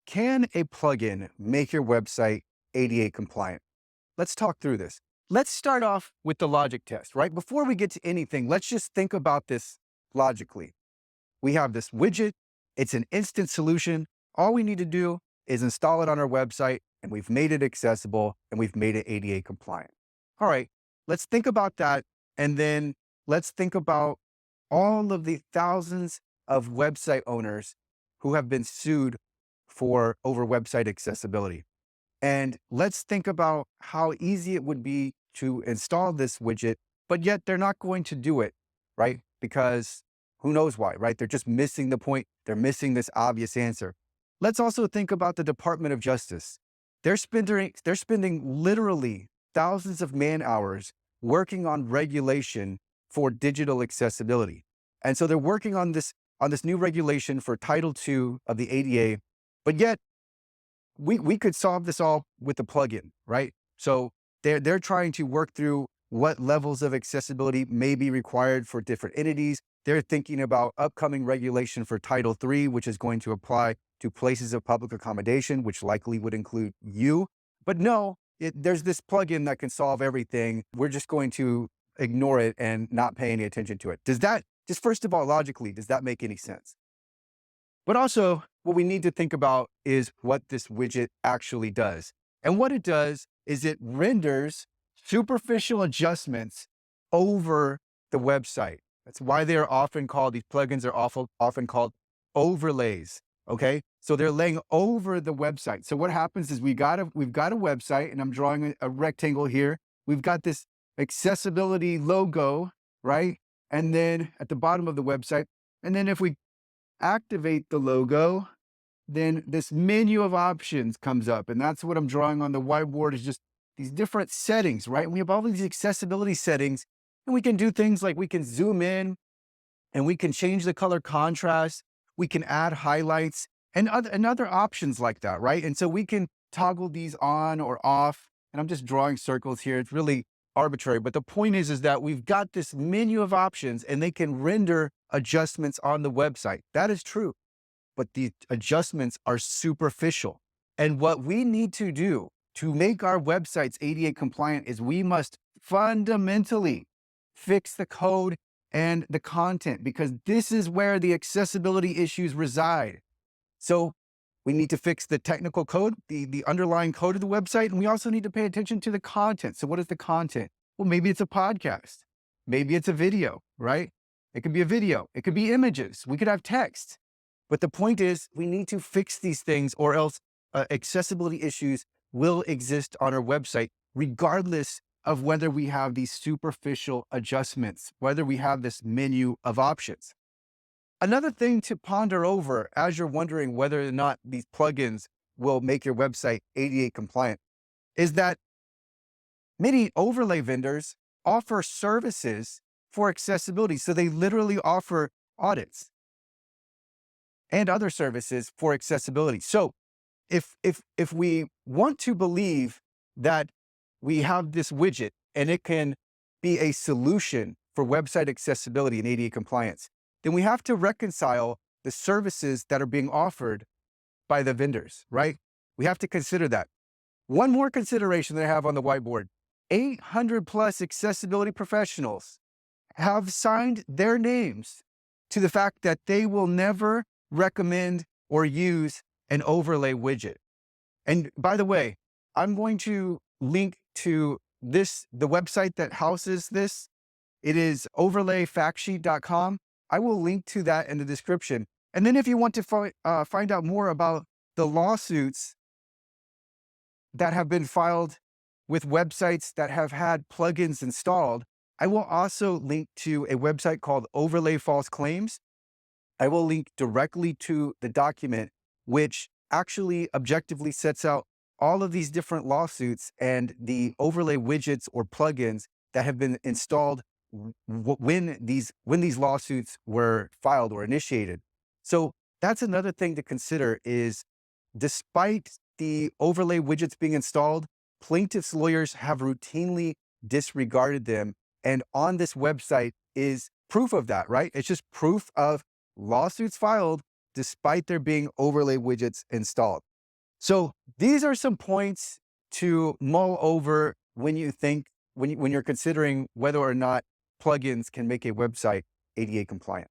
Can a plugin make your website ADA compliant? Let's talk through this. Let's start off with the logic test, right? Before we get to anything, let's just think about this logically. We have this widget. It's an instant solution. All we need to do is install it on our website, and we've made it accessible and we've made it ADA compliant. All right, let's think about that. And then let's think about all of the thousands of website owners who have been sued for over website accessibility. And let's think about how easy it would be to install this widget, but yet they're not going to do it, right? Because who knows why, right? They're just missing the point. They're missing this obvious answer. Let's also think about the Department of Justice. They're spending literally thousands of man hours working on regulation for digital accessibility. And so they're working on this new regulation for Title II of the ADA, but yet we could solve this all with a plugin, right? So they're trying to work through what levels of accessibility may be required for different entities. They're thinking about upcoming regulation for Title III, which is going to apply to places of public accommodation, which likely would include you. But no, there's this plugin that can solve everything. We're just going to ignore it and not pay any attention to it. Does that, just first of all, logically, does that make any sense? But also, what we need to think about is what this widget actually does. And what it does is it renders superficial adjustments over the website. That's why they're often called, these plugins are often called overlays. Okay. So they're laying over the website. So what happens is we've got a website, and I'm drawing a rectangle here. We've got this accessibility logo, right? And then at the bottom of the website, and then if we activate the logo, then this menu of options comes up. And that's what I'm drawing on the whiteboard, is just these different settings, right? And we have all these accessibility settings, and we can do things like we can zoom in and we can change the color contrast. We can add highlights and other options like that, right? And so we can toggle these on or off. And I'm just drawing circles here. It's really arbitrary. But the point is that we've got this menu of options, and they can render adjustments on the website. That is true. But the adjustments are superficial. And what we need to do to make our websites ADA compliant is we must fundamentally fix the code and the content, because this is where the accessibility issues reside. So we need to fix the technical code, the underlying code of the website, and we also need to pay attention to the content. So what is the content? Well, maybe it's a podcast. Maybe it's a video, right? It could be a video. It could be images. We could have text. But the point is, we need to fix these things, or else accessibility issues will exist on our website, regardless of whether we have these superficial adjustments, whether we have this menu of options. Another thing to ponder over as you're wondering whether or not these plugins will make your website ADA compliant is that many overlay vendors offer services for accessibility. So they literally offer audits and other services for accessibility. So if we want to believe that we have this widget and it can be a solution for website accessibility and ADA compliance, then we have to reconcile the services that are being offered by the vendors, right? We have to consider that. One more consideration that I have on the whiteboard: 800 plus accessibility professionals have signed their names to the fact that they will never recommend or use an overlay widget. And by the way, I'm going to link to the website that houses this. It is overlayfactsheet.com. I will link to that in the description. And then if you want to find out more about the lawsuits that have been filed with websites that have had plugins installed, I will also link to a website called Overlay False Claims. I will link directly to the document, which actually objectively sets out all of these different lawsuits and the overlay widgets or plugins that have been installed when these lawsuits were filed or initiated. So that's another thing to consider, is despite the overlay widgets being installed, plaintiffs' lawyers have routinely disregarded them. And on this website is proof of that, right? It's just proof of lawsuits filed despite there being overlay widgets installed. So these are some points to mull over when you think, when you're considering whether or not plugins can make a website ADA compliant.